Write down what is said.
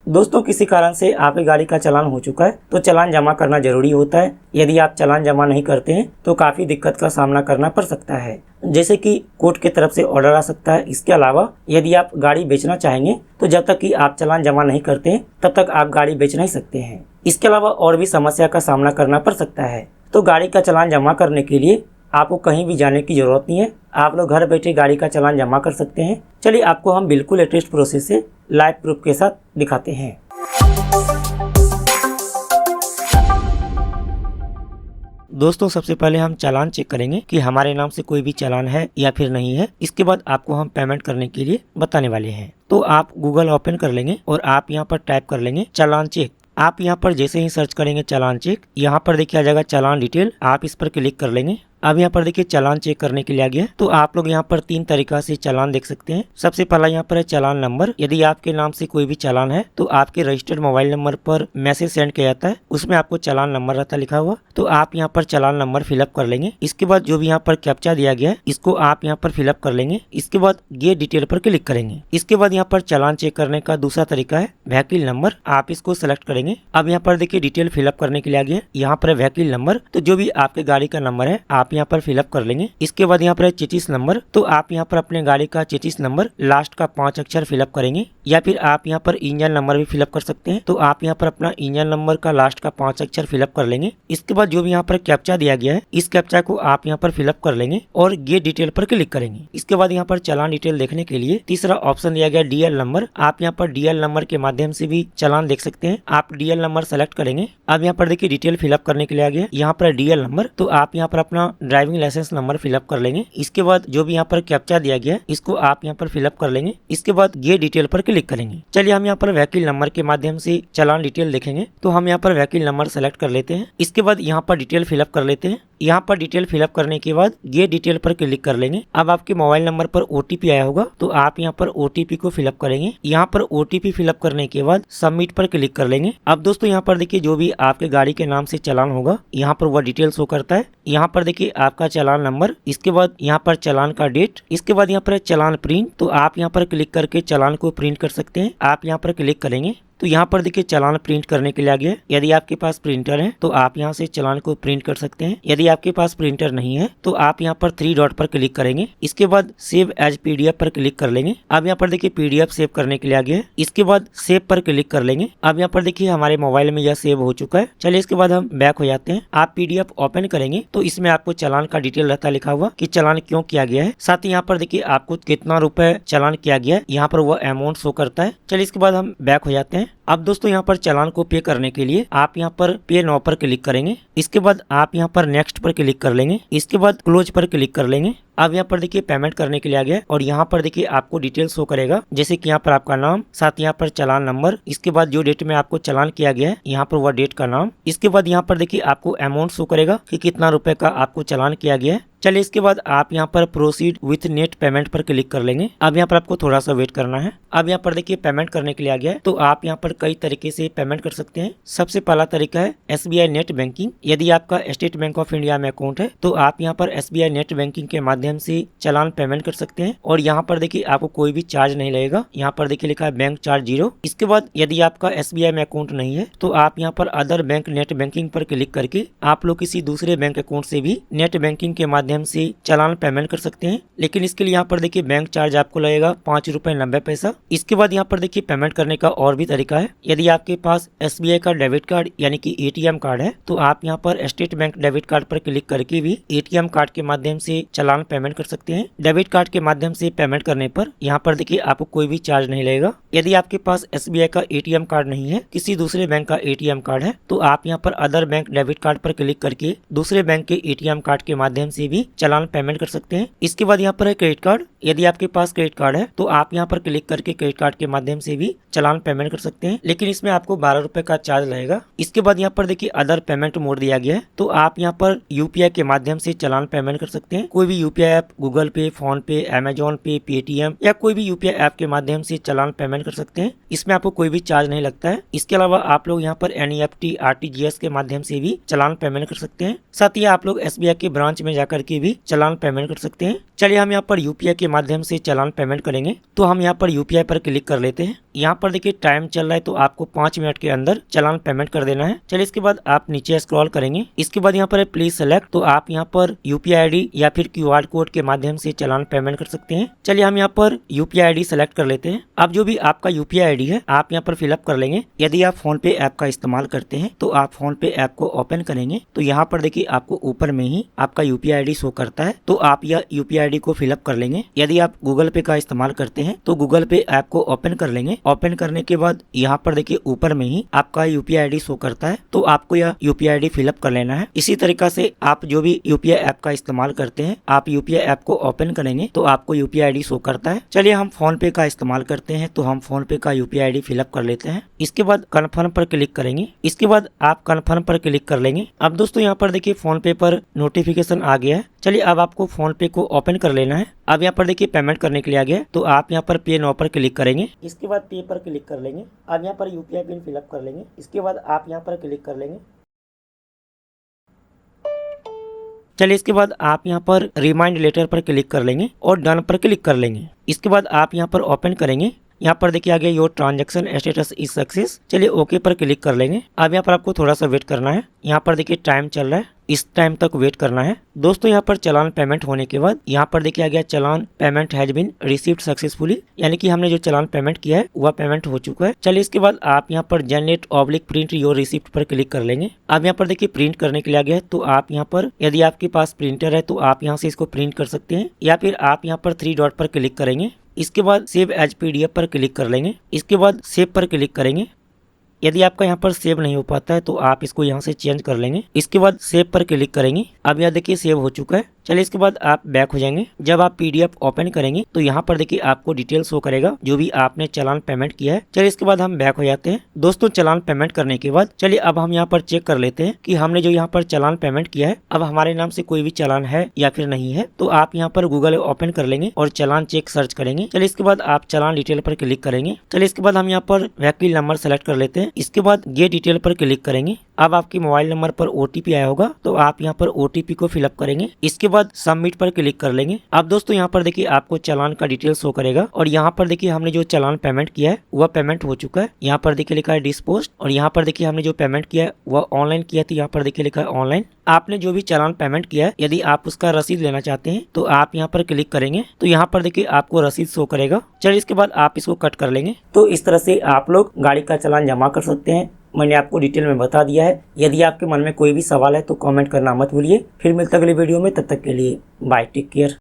दोस्तों, किसी कारण से आपकी गाड़ी का चालान हो चुका है तो चालान जमा करना जरूरी होता है। यदि आप चालान जमा नहीं करते हैं तो काफ़ी दिक्कत का सामना करना पड़ सकता है, जैसे कि कोर्ट की तरफ से ऑर्डर आ सकता है। इसके अलावा यदि आप गाड़ी बेचना चाहेंगे तो जब तक कि आप चालान जमा नहीं करते हैं तब तक आप गाड़ी बेच नहीं सकते हैं। इसके अलावा और भी समस्या का सामना करना पड़ सकता है। तो गाड़ी का चालान जमा करने के लिए आपको कहीं भी जाने की ज़रूरत नहीं है। आप लोग घर बैठे गाड़ी का चालान जमा कर सकते हैं। चलिए आपको हम बिल्कुल लेटेस्ट प्रोसेस से लाइव प्रूफ के साथ दिखाते हैं। दोस्तों, सबसे पहले हम चालान चेक करेंगे कि हमारे नाम से कोई भी चालान है या फिर नहीं है। इसके बाद आपको हम पेमेंट करने के लिए बताने वाले हैं। तो आप गूगल ओपन कर लेंगे और आप यहाँ पर टाइप कर लेंगे चालान चेक। आप यहाँ पर जैसे ही सर्च करेंगे चालान चेक, यहाँ पर देखिए आ जाएगा चालान डिटेल। आप इस पर क्लिक कर लेंगे। अब यहाँ पर देखिए चालान चेक करने के लिए आ गया। तो आप लोग यहाँ पर 3 तरीका से चालान देख सकते हैं। सबसे पहला यहाँ पर है चालान नंबर। यदि आपके नाम से कोई भी चालान है तो आपके रजिस्टर्ड मोबाइल नंबर पर मैसेज सेंड किया जाता है, उसमें आपको चालान नंबर रहता है लिखा हुआ। तो आप यहाँ पर चालान नंबर फिलअप कर लेंगे। इसके बाद जो भी यहाँ पर कैप्चा दिया गया है इसको आप यहाँ पर फिलअप कर लेंगे। इसके बाद गेट डिटेल पर क्लिक करेंगे। इसके बाद यहाँ पर चालान चेक करने का दूसरा तरीका है व्हीकल नंबर। आप इसको सेलेक्ट करेंगे। अब यहाँ पर देखिए डिटेल फिलअप करने के लिए आ गया। यहाँ पर व्हीकल नंबर, तो जो भी आपके गाड़ी का नंबर है आप यहाँ पर फिलअप कर लेंगे। इसके बाद यहाँ पर चेसिस नंबर, तो आप यहाँ पर अपने गाड़ी का चेसिस नंबर लास्ट का 5 अक्षर फिलअप करेंगे। या फिर आप यहाँ पर इंजन नंबर भी फिलअप कर सकते हैं। तो आप यहाँ पर अपना इंजन नंबर का लास्ट का 5 अक्षर फिलअप कर लेंगे। इसके बाद जो भी यहाँ पर कैप्चा दिया गया है इस कैप्चा को आप यहाँ पर फिलअप कर लेंगे और गेट डिटेल पर क्लिक करेंगे। इसके बाद यहाँ पर चालान डिटेल देखने के लिए तीसरा ऑप्शन दिया गया डीएल नंबर। आप यहाँ पर डीएल नंबर के माध्यम से भी चालान देख सकते हैं। आप डीएल नंबर सेलेक्ट करेंगे। अब यहाँ पर देखिए डिटेल फिलअप करने के लिए आ गया। यहाँ पर डीएल नंबर, तो आप यहाँ पर अपना ड्राइविंग लाइसेंस नंबर फिलअप कर लेंगे। इसके बाद जो भी यहाँ पर कैप्चा दिया गया इसको आप यहाँ पर फिलअप कर लेंगे। इसके बाद गेट डिटेल पर क्लिक करेंगे। चलिए हम यहाँ पर व्हीकल नंबर के माध्यम से चालान डिटेल देखेंगे। तो हम यहाँ पर व्हीकल नंबर सेलेक्ट कर लेते हैं। इसके बाद यहाँ पर डिटेल फिलअप कर लेते हैं। यहाँ पर डिटेल फिलअप करने के बाद गेट डिटेल पर क्लिक कर लेंगे। अब आपके मोबाइल नंबर पर ओटीपी आया होगा, तो आप यहाँ पर ओटीपी को फिलअप करेंगे। यहाँ पर ओटीपी फिलअप करने के बाद सबमिट पर क्लिक कर लेंगे। अब दोस्तों यहाँ पर देखिए जो भी आपके गाड़ी के नाम से चालान होगा यहाँ पर वह डिटेल शो करता है। यहाँ पर देखिए आपका चालान नंबर, इसके बाद यहाँ पर चालान का डेट, इसके बाद यहाँ पर चालान प्रिंट। तो आप यहाँ पर क्लिक करके चालान को प्रिंट कर सकते हैं। आप यहाँ पर क्लिक करेंगे तो यहाँ पर देखिए चालान प्रिंट करने के लिए आ गया। यदि आपके पास प्रिंटर है तो आप यहाँ से चालान को प्रिंट कर सकते हैं। यदि आपके पास प्रिंटर नहीं है तो आप यहाँ पर 3 डॉट पर क्लिक करेंगे। इसके बाद सेव एज पीडीएफ पर क्लिक कर लेंगे। अब यहाँ पर देखिए पीडीएफ सेव करने के लिए आ गया। इसके बाद सेव पर क्लिक कर लेंगे। अब यहाँ पर देखिए हमारे मोबाइल में यह सेव हो चुका है। चलिए इसके बाद हम बैक हो जाते हैं। आप पीडीएफ ओपन करेंगे तो इसमें आपको चालान का डिटेल रहता लिखा हुआ कि चालान क्यों किया गया है। साथ ही यहाँ पर देखिए आपको कितना रुपए चालान किया गया है, यहाँ पर वह अमाउंट शो करता है। चलिए इसके बाद हम बैक हो जाते हैं। अब दोस्तों यहाँ पर चालान को पे करने के लिए आप यहाँ पर पे नाउ पर क्लिक करेंगे। इसके बाद आप यहाँ पर नेक्स्ट पर क्लिक कर लेंगे। इसके बाद क्लोज पर क्लिक कर लेंगे। अब यहाँ पर देखिए पेमेंट करने के लिए आ गया और यहाँ पर देखिए आपको डिटेल शो करेगा, जैसे कि यहाँ पर आपका नाम, साथ यहाँ पर चालान नंबर, इसके बाद जो डेट में आपको चालान किया गया है यहाँ पर वह डेट का नाम। इसके बाद यहाँ पर देखिए आपको अमाउंट शो करेगा कि कितना रुपए का आपको चालान किया गया है। चलिए इसके बाद आप यहाँ पर प्रोसीड विथ नेट पेमेंट पर क्लिक कर लेंगे। अब यहाँ पर आपको थोड़ा सा वेट करना है। अब यहाँ पर देखिए पेमेंट करने के लिए आ गया है। तो आप यहाँ पर कई तरीके से पेमेंट कर सकते हैं। सबसे पहला तरीका है SBI नेट बैंकिंग। यदि आपका स्टेट बैंक ऑफ इंडिया में अकाउंट है तो आप यहाँ पर SBI नेट बैंकिंग के माध्यम से चालान पेमेंट कर सकते हैं और यहाँ पर देखिए आपको कोई भी चार्ज नहीं लगेगा। यहाँ पर देखिए लिखा है बैंक चार्ज 0। इसके बाद यदि आपका SBI में अकाउंट नहीं है तो आप यहाँ पर अदर बैंक नेट बैंकिंग पर क्लिक करके आप लोग किसी दूसरे बैंक अकाउंट से भी नेट बैंकिंग के माध्यम से चालान पेमेंट कर सकते हैं। लेकिन इसके लिए यहाँ पर देखिए बैंक चार्ज आपको लगेगा 5 रुपए 90 पैसा। इसके बाद यहाँ पर देखिए पेमेंट करने का और भी तरीका है। यदि आपके पास SBI का डेबिट कार्ड यानी कि ATM कार्ड है तो आप यहाँ पर स्टेट बैंक डेबिट कार्ड पर क्लिक करके भी ATM कार्ड के माध्यम से चालान पेमेंट कर सकते हैं। डेबिट कार्ड के माध्यम से पेमेंट करने पर यहाँ पर देखिए आपको कोई भी चार्ज नहीं लगेगा। यदि आपके पास SBI का ATM कार्ड नहीं है, किसी दूसरे बैंक का ATM कार्ड है, तो आप यहाँ पर अदर बैंक डेबिट कार्ड पर क्लिक करके दूसरे बैंक के ATM कार्ड के माध्यम से भी चालान पेमेंट कर सकते हैं। इसके बाद यहाँ पर है क्रेडिट कार्ड। यदि आपके पास क्रेडिट कार्ड है तो आप यहाँ पर क्लिक करके क्रेडिट कार्ड के माध्यम से भी चालान पेमेंट कर सकते हैं, लेकिन इसमें आपको 12 रुपए का चार्ज लगेगा। इसके बाद यहाँ पर देखिए अदर पेमेंट मोड दिया गया है, तो आप यहाँ पर UPI के माध्यम से चालान पेमेंट कर सकते हैं। कोई भी UPI ऐप, गूगल पे, फोन पे, अमेजोन पे, पेटीएम या कोई भी UPI ऐप के माध्यम से चालान पेमेंट कर सकते हैं। इसमें आपको कोई भी चार्ज नहीं लगता है। इसके अलावा आप लोग यहाँ पर NEFT, RTGS के माध्यम से भी चालान पेमेंट कर सकते हैं। साथ ही आप लोग SBI के ब्रांच में जाकर के भी चालान पेमेंट कर सकते हैं। चलिए हम यहाँ पर UPI के माध्यम से चालान पेमेंट करेंगे, तो हम यहाँ पर UPI पर क्लिक कर लेते हैं। यहाँ पर देखिए टाइम चल रहा है, तो आपको 5 मिनट के अंदर चालान पेमेंट कर देना है। चलिए इसके बाद आप नीचे स्क्रॉल करेंगे, इसके बाद यहाँ पर है प्लीज सेलेक्ट, तो आप यहाँ पर यूपीआई आईडी या फिर क्यूआर कोड के माध्यम से चालान पेमेंट कर सकते हैं। चलिए हम यहाँ पर यूपीआई आईडी सेलेक्ट कर लेते हैं। अब जो भी आपका यूपीआई आईडी है आप यहाँ पर फिलअप कर लेंगे। यदि आप फोन पे ऐप का इस्तेमाल करते हैं तो आप फोन पे ऐप को ओपन करेंगे, तो यहाँ पर देखिए आपको ऊपर में ही आपका यूपीआई आईडी शो करता है, तो आप यह यूपीआई आईडी को फिलअप कर लेंगे। यदि आप गूगल पे का इस्तेमाल करते हैं तो गूगल पे ऐप को ओपन कर लेंगे। ओपन करने के बाद यहाँ पर देखिए ऊपर में ही आपका यूपीआई आईडी शो करता है, तो आपको यह यूपीआई आईडी फिलअप कर लेना है। इसी तरीका से आप जो भी यूपीआई ऐप का इस्तेमाल करते हैं, आप यूपीआई ऐप को ओपन करेंगे तो आपको यूपीआई आईडी शो करता है। चलिए हम फोन पे का इस्तेमाल करते हैं, तो हम फोन पे का यूपीआई आईडी फिलअप कर लेते हैं। इसके बाद कन्फर्म पर क्लिक करेंगे, इसके बाद आप कन्फर्म पर क्लिक कर लेंगे। अब दोस्तों यहाँ पर देखिए फोन पे पर नोटिफिकेशन आ गया है। चलिए अब आपको फोन पे को ओपन कर लेना है। अब यहाँ पर देखिए पेमेंट करने के लिए आ गया है, तो आप यहाँ पर पे नाउ पर क्लिक करेंगे, इसके बाद पे पर क्लिक कर लेंगे। अब यहाँ पर यूपीआई पिन फिलअप कर लेंगे, इसके बाद आप यहाँ पर क्लिक कर लेंगे। चलिए इसके बाद आप यहाँ पर रिमाइंड लेटर पर क्लिक कर लेंगे और डन पर क्लिक कर लेंगे। इसके बाद आप यहाँ पर ओपन करेंगे, यहाँ पर देखिए आगे your transaction status is success. चलिए ओके पर क्लिक कर लेंगे। अब यहाँ पर आपको थोड़ा सा वेट करना है, यहाँ पर देखिए टाइम चल रहा है, इस टाइम तक वेट करना है। दोस्तों यहाँ पर चालान पेमेंट होने के बाद यहाँ पर देखिए आ गया चालान payment has been received successfully, यानी कि हमने जो चालान पेमेंट किया है वह पेमेंट हो चुका है। चलिए इसके बाद आप यहाँ पर generate oblique print your receipt पर क्लिक कर लेंगे। अब यहाँ पर देखिए प्रिंट करने के लिए आ गया है, तो आप यहाँ पर यदि आपके पास प्रिंटर है तो आप यहाँ से इसको प्रिंट कर सकते हैं, या फिर आप यहाँ पर 3 डॉट पर क्लिक करेंगे। इसके बाद सेव एज पीडीएफ पर क्लिक कर लेंगे, इसके बाद सेव पर क्लिक करेंगे। यदि आपका यहाँ पर सेव नहीं हो पाता है तो आप इसको यहाँ से चेंज कर लेंगे, इसके बाद सेव पर क्लिक करेंगे। अब यहाँ देखिए सेव हो चुका है। चलिए इसके बाद आप बैक हो जाएंगे। जब आप पीडीएफ ओपन करेंगे तो यहाँ पर देखिए आपको डिटेल शो करेगा जो भी आपने चालान पेमेंट किया है। चलिए इसके बाद हम बैक हो जाते हैं। दोस्तों चालान पेमेंट करने के बाद चलिए अब हम यहाँ पर चेक कर लेते हैं कि हमने जो यहाँ पर चालान पेमेंट किया है अब हमारे नाम से कोई भी चालान है या फिर नहीं है। तो आप यहाँ पर गूगल ओपन कर लेंगे और चालान चेक सर्च करेंगे। चलिए इसके बाद आप चालान डिटेल पर क्लिक करेंगे। चलिए इसके बाद हम यहाँ पर व्हीकल नंबर सेलेक्ट कर लेते हैं, इसके बाद गेट डिटेल पर क्लिक करेंगे। अब आपके मोबाइल नंबर पर ओटीपी आया होगा, तो आप यहाँ पर ओटीपी को फिलअप करेंगे, इसके बाद सबमिट पर क्लिक कर लेंगे। अब दोस्तों यहाँ पर देखिए आपको चालान का डिटेल शो करेगा और यहाँ पर देखिए हमने जो चालान पेमेंट किया है वह पेमेंट हो चुका है। यहाँ पर देखिए लिखा है डिस्पोज, और यहाँ पर देखिए हमने जो पेमेंट किया है वह ऑनलाइन किया, तो यहाँ पर देखिए लिखा है ऑनलाइन। आपने जो भी चालान पेमेंट किया है यदि आप उसका रसीद लेना चाहते हैं तो आप यहाँ पर क्लिक करेंगे, तो यहाँ पर देखिए आपको रसीद शो करेगा। चलिए इसके बाद आप इसको कट कर लेंगे। तो इस तरह से आप लोग गाड़ी का चालान जमा कर सकते हैं। मैंने आपको डिटेल में बता दिया है। यदि आपके मन में कोई भी सवाल है तो कमेंट करना मत भूलिए। फिर मिलते अगले वीडियो में, तब तक के लिए बाय, टेक केयर।